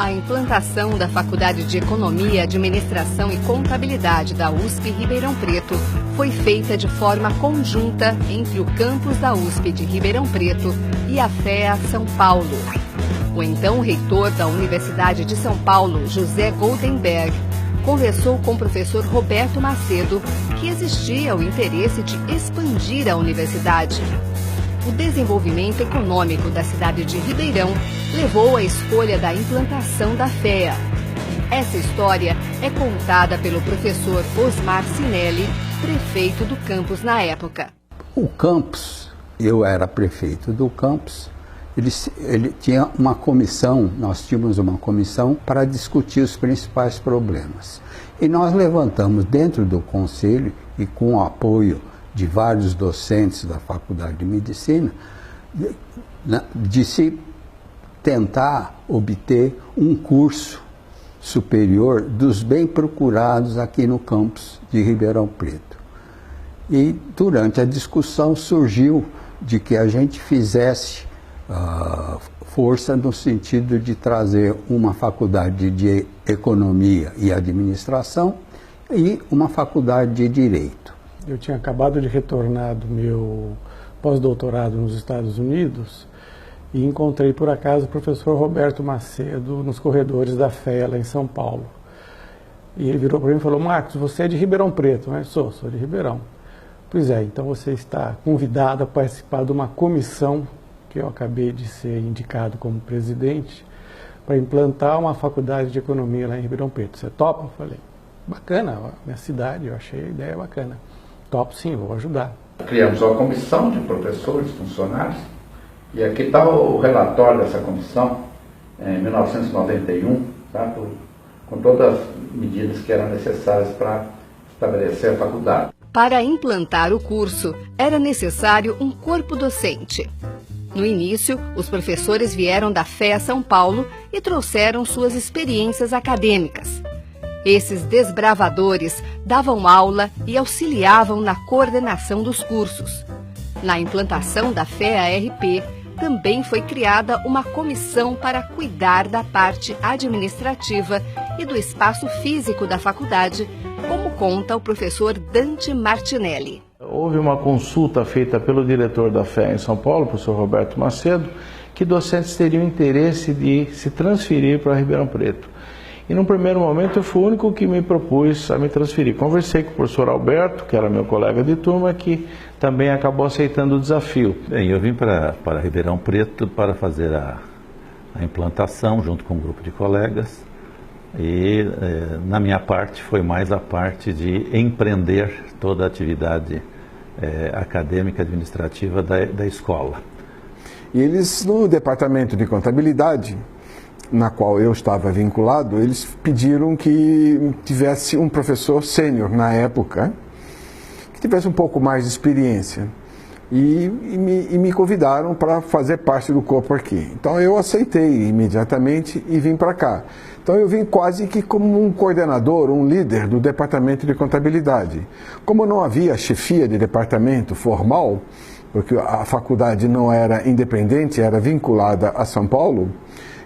A implantação da Faculdade de Economia, Administração e Contabilidade da USP Ribeirão Preto foi feita de forma conjunta entre o campus da USP de Ribeirão Preto e a FEA São Paulo. O então reitor da Universidade de São Paulo, José Goldenberg, conversou com o professor Roberto Macedo que existia o interesse de expandir a universidade. O desenvolvimento econômico da cidade de Ribeirão levou à escolha da implantação da FEA. Essa história é contada pelo professor Osmar Sinelli, prefeito do campus na época. O campus, eu era prefeito do campus, ele tinha uma comissão, nós tínhamos uma comissão para discutir os principais problemas. E nós levantamos dentro do conselho e com o apoio de vários docentes da Faculdade de Medicina, de se tentar obter um curso superior dos bem procurados aqui no campus de Ribeirão Preto. E durante a discussão surgiu de que a gente fizesse força no sentido de trazer uma faculdade de Economia e Administração e uma faculdade de Direito. Eu tinha acabado de retornar do meu pós-doutorado nos Estados Unidos e encontrei por acaso o professor Roberto Macedo nos corredores da FEA lá em São Paulo. E ele virou para mim e falou: Marcos, você é de Ribeirão Preto, né? Sou de Ribeirão. Pois é, então você está convidado a participar de uma comissão que eu acabei de ser indicado como presidente para implantar uma faculdade de economia lá em Ribeirão Preto. Você topa? Eu falei: bacana, minha cidade, eu achei a ideia bacana. Topo sim, vou ajudar. Criamos uma comissão de professores, funcionários, e aqui está o relatório dessa comissão, em 1991, tá? Com todas as medidas que eram necessárias para estabelecer a faculdade. Para implantar o curso, era necessário um corpo docente. No início, os professores vieram da FEA São Paulo e trouxeram suas experiências acadêmicas. Esses desbravadores davam aula e auxiliavam na coordenação dos cursos. Na implantação da FEA-RP, também foi criada uma comissão para cuidar da parte administrativa e do espaço físico da faculdade, como conta o professor Dante Martinelli. Houve uma consulta feita pelo diretor da FEA em São Paulo, o professor Roberto Macedo, que docentes teriam interesse de se transferir para Ribeirão Preto. E num primeiro momento eu fui o único que me propus a me transferir. Conversei com o professor Alberto, que era meu colega de turma, que também acabou aceitando o desafio. Bem, eu vim para Ribeirão Preto para fazer a implantação junto com um grupo de colegas. E na minha parte foi mais a parte de empreender toda a atividade acadêmica administrativa da escola. E eles, no departamento de contabilidade, na qual eu estava vinculado, eles pediram que tivesse um professor sênior na época, que tivesse um pouco mais de experiência. E me convidaram para fazer parte do corpo aqui. Então eu aceitei imediatamente e vim para cá. Então eu vim quase que como um coordenador, um líder do departamento de contabilidade. Como não havia chefia de departamento formal, porque a faculdade não era independente, era vinculada a São Paulo,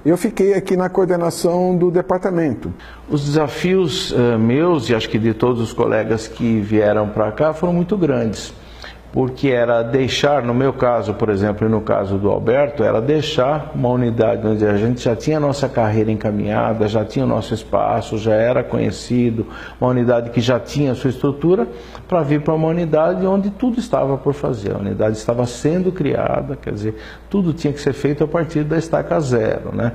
eu fiquei aqui na coordenação do departamento. Os desafios meus e acho que de todos os colegas que vieram para cá foram muito grandes. Porque era deixar, no meu caso, por exemplo, e no caso do Alberto, era deixar uma unidade onde a gente já tinha a nossa carreira encaminhada, já tinha o nosso espaço, já era conhecido, uma unidade que já tinha a sua estrutura, para vir para uma unidade onde tudo estava por fazer. A unidade estava sendo criada, quer dizer, tudo tinha que ser feito a partir da estaca zero, né?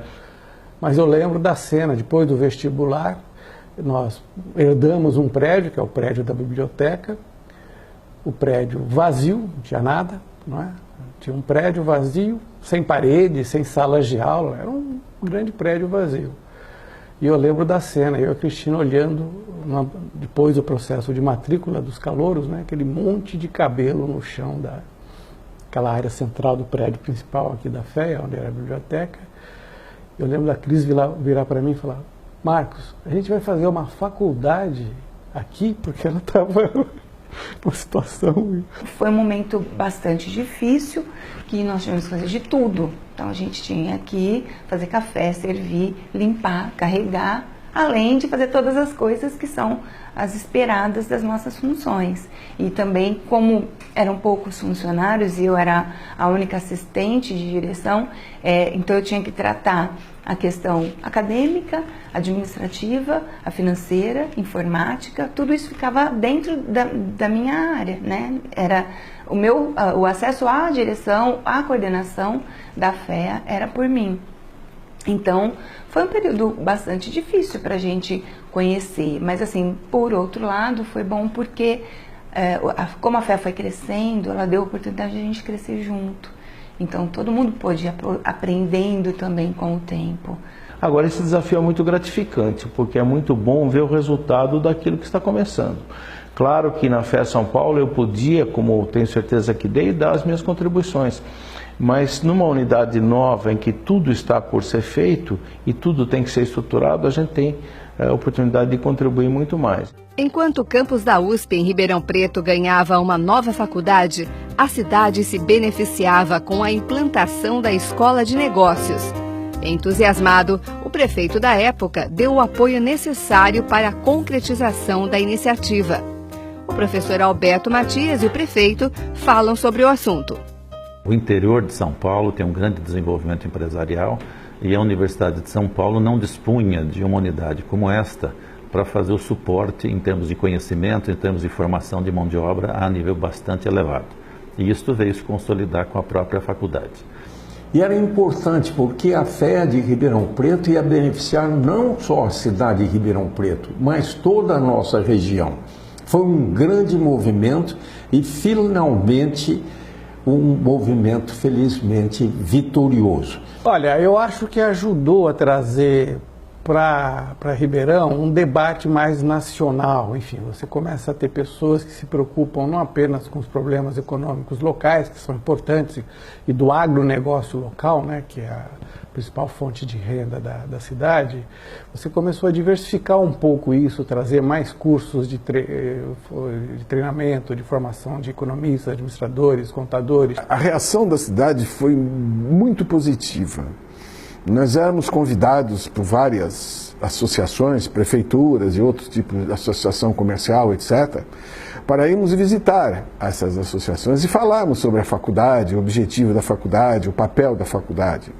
Mas eu lembro da cena, depois do vestibular, nós herdamos um prédio, que é o prédio da biblioteca, o prédio vazio, não tinha nada, não é? Tinha um prédio vazio, sem parede, sem salas de aula, era um grande prédio vazio. E eu lembro da cena, eu e a Cristina olhando, depois do processo de matrícula dos calouros, né, aquele monte de cabelo no chão daquela área central do prédio principal aqui da FEA, onde era a biblioteca. Eu lembro da Cris virar para mim e falar: Marcos, a gente vai fazer uma faculdade aqui? Porque ela estava uma situação... Foi um momento bastante difícil, que nós tivemos que fazer de tudo. Então a gente tinha que fazer café, servir, limpar, carregar, além de fazer todas as coisas que são as esperadas das nossas funções. E também, como eram poucos funcionários e eu era a única assistente de direção, então eu tinha que tratar a questão acadêmica, administrativa, a financeira, informática, tudo isso ficava dentro da minha área, né? Era o acesso à direção, à coordenação da FEA era por mim. Então, foi um período bastante difícil para a gente conhecer, mas assim, por outro lado, foi bom porque, como a FEA foi crescendo, ela deu a oportunidade de a gente crescer junto. Então, todo mundo pôde ir aprendendo também com o tempo. Agora, esse desafio é muito gratificante, porque é muito bom ver o resultado daquilo que está começando. Claro que na FEA São Paulo eu podia, como tenho certeza que dei, dar as minhas contribuições. Mas numa unidade nova em que tudo está por ser feito e tudo tem que ser estruturado, a gente tem a oportunidade de contribuir muito mais. Enquanto o campus da USP em Ribeirão Preto ganhava uma nova faculdade, a cidade se beneficiava com a implantação da Escola de Negócios. Entusiasmado, o prefeito da época deu o apoio necessário para a concretização da iniciativa. O professor Alberto Matias e o prefeito falam sobre o assunto. O interior de São Paulo tem um grande desenvolvimento empresarial e a Universidade de São Paulo não dispunha de uma unidade como esta para fazer o suporte em termos de conhecimento, em termos de formação de mão de obra a nível bastante elevado. E isto veio se consolidar com a própria faculdade. E era importante porque a FEA de Ribeirão Preto ia beneficiar não só a cidade de Ribeirão Preto, mas toda a nossa região. Foi um grande movimento e finalmente um movimento felizmente vitorioso. Olha, eu acho que ajudou a trazer para Ribeirão um debate mais nacional. Enfim, você começa a ter pessoas que se preocupam não apenas com os problemas econômicos locais, que são importantes, e do agronegócio local, né, que é a principal fonte de renda da cidade. Você começou a diversificar um pouco isso, trazer mais cursos de treinamento, de formação de economistas, administradores, contadores. A reação da cidade foi muito positiva. Nós éramos convidados por várias associações, prefeituras e outros tipos de associação comercial, etc., para irmos visitar essas associações e falarmos sobre a faculdade, o objetivo da faculdade, o papel da faculdade.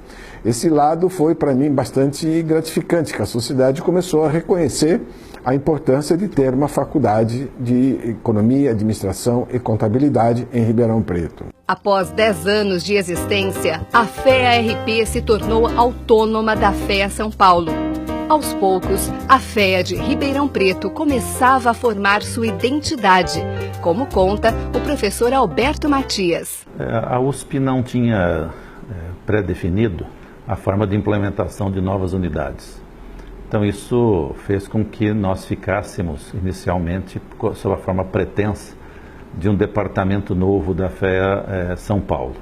Esse lado foi para mim bastante gratificante, que a sociedade começou a reconhecer a importância de ter uma faculdade de economia, administração e contabilidade em Ribeirão Preto. Após 10 anos de existência, a FEA-RP se tornou autônoma da FEA São Paulo. Aos poucos, a FEA de Ribeirão Preto começava a formar sua identidade, como conta o professor Alberto Matias. A USP não tinha pré-definido a forma de implementação de novas unidades. Então isso fez com que nós ficássemos inicialmente sob a forma pretensa de um departamento novo da FEA São Paulo.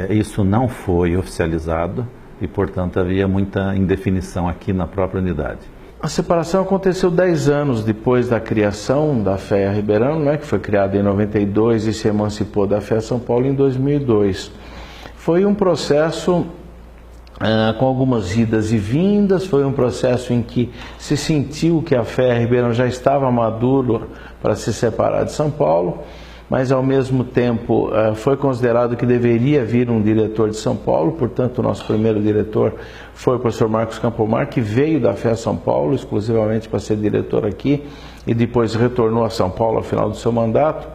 Isso não foi oficializado e, portanto, havia muita indefinição aqui na própria unidade. A separação aconteceu 10 anos depois da criação da FEA Ribeirão, né, que foi criada em 92 e se emancipou da FEA São Paulo em 2002. Foi um processo com algumas idas e vindas, foi um processo em que se sentiu que a FEA Ribeirão já estava maduro para se separar de São Paulo, mas ao mesmo tempo foi considerado que deveria vir um diretor de São Paulo, portanto o nosso primeiro diretor foi o professor Marcos Campomar, que veio da FEA São Paulo exclusivamente para ser diretor aqui e depois retornou a São Paulo ao final do seu mandato.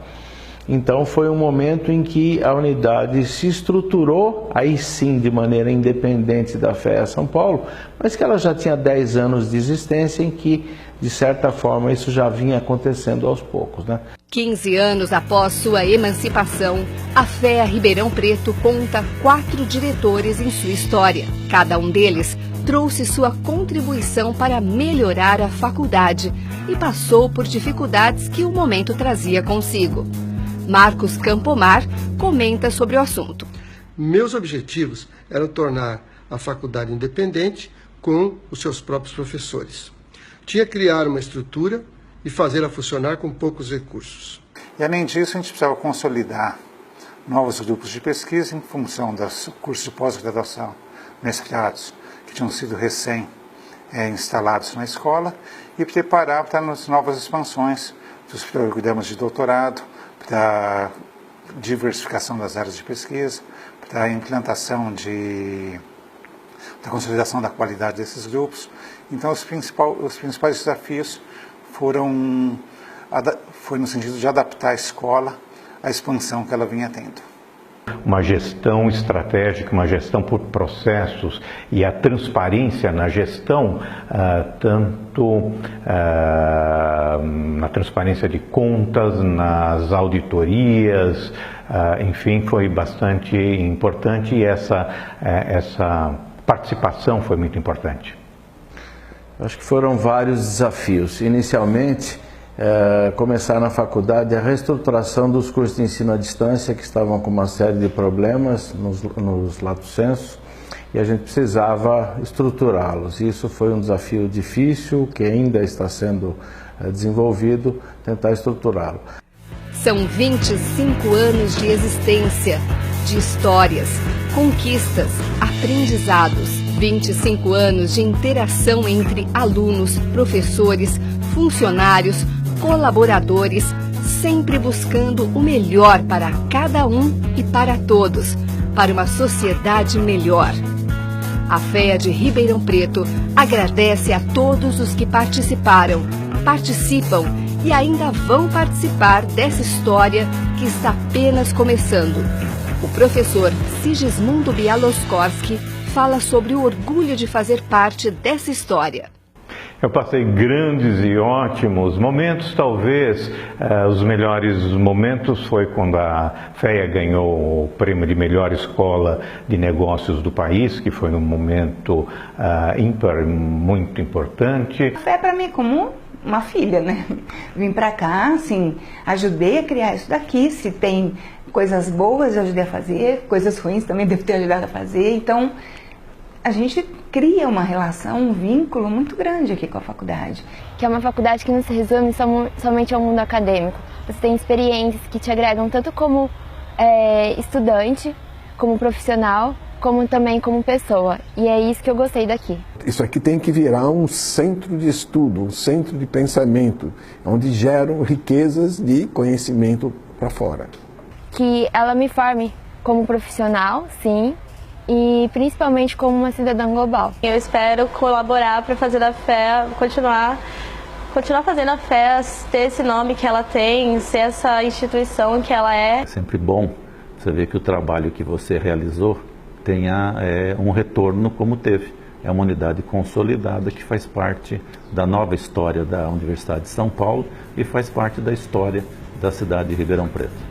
Então foi um momento em que a unidade se estruturou, aí sim de maneira independente da FEA São Paulo, mas que ela já tinha 10 anos de existência em que, de certa forma, isso já vinha acontecendo aos poucos, né? 15 anos após sua emancipação, a FEA Ribeirão Preto conta 4 diretores em sua história. Cada um deles trouxe sua contribuição para melhorar a faculdade e passou por dificuldades que o momento trazia consigo. Marcos Campomar comenta sobre o assunto. Meus objetivos eram tornar a faculdade independente com os seus próprios professores. Tinha que criar uma estrutura e fazê-la funcionar com poucos recursos. E além disso, a gente precisava consolidar novos grupos de pesquisa em função dos cursos de pós-graduação, mestrados, que tinham sido instalados na escola, e preparar para as novas expansões dos programas de doutorado, para a diversificação das áreas de pesquisa, para a implantação da consolidação da qualidade desses grupos. Então, os principais desafios foi no sentido de adaptar a escola à expansão que ela vinha tendo. Uma gestão estratégica, uma gestão por processos e a transparência na gestão, tanto na transparência de contas, nas auditorias, enfim, foi bastante importante e essa participação foi muito importante. Acho que foram vários desafios. Inicialmente, começar na faculdade a reestruturação dos cursos de ensino à distância, que estavam com uma série de problemas nos lato sensu, e a gente precisava estruturá-los. Isso foi um desafio difícil, que ainda está sendo desenvolvido, tentar estruturá-lo. São 25 anos de existência, de histórias, conquistas, aprendizados. 25 anos de interação entre alunos, professores, funcionários, colaboradores, sempre buscando o melhor para cada um e para todos, para uma sociedade melhor. A FEA de Ribeirão Preto agradece a todos os que participaram, participam e ainda vão participar dessa história que está apenas começando. O professor Sigismundo Bialoskorski fala sobre o orgulho de fazer parte dessa história. Eu passei grandes e ótimos momentos, talvez os melhores momentos foi quando a FEA ganhou o prêmio de melhor escola de negócios do país, que foi um momento ímpar, muito importante. A FEA para mim é como uma filha, né? Vim para cá, assim, ajudei a criar isso daqui, se tem coisas boas eu ajudei a fazer, coisas ruins também devo ter ajudado a fazer, então a gente cria uma relação, um vínculo muito grande aqui com a faculdade. Que é uma faculdade que não se resume somente ao mundo acadêmico. Você tem experiências que te agregam tanto como estudante, como profissional, como também como pessoa. E é isso que eu gostei daqui. Isso aqui tem que virar um centro de estudo, um centro de pensamento, onde geram riquezas de conhecimento para fora. Que ela me forme como profissional, sim, e principalmente como uma cidadã global. Eu espero colaborar para fazer da FEA, continuar fazendo a FEA ter esse nome que ela tem, ser essa instituição que ela é. É sempre bom você ver que o trabalho que você realizou tenha um retorno como teve. É uma unidade consolidada que faz parte da nova história da Universidade de São Paulo e faz parte da história da cidade de Ribeirão Preto.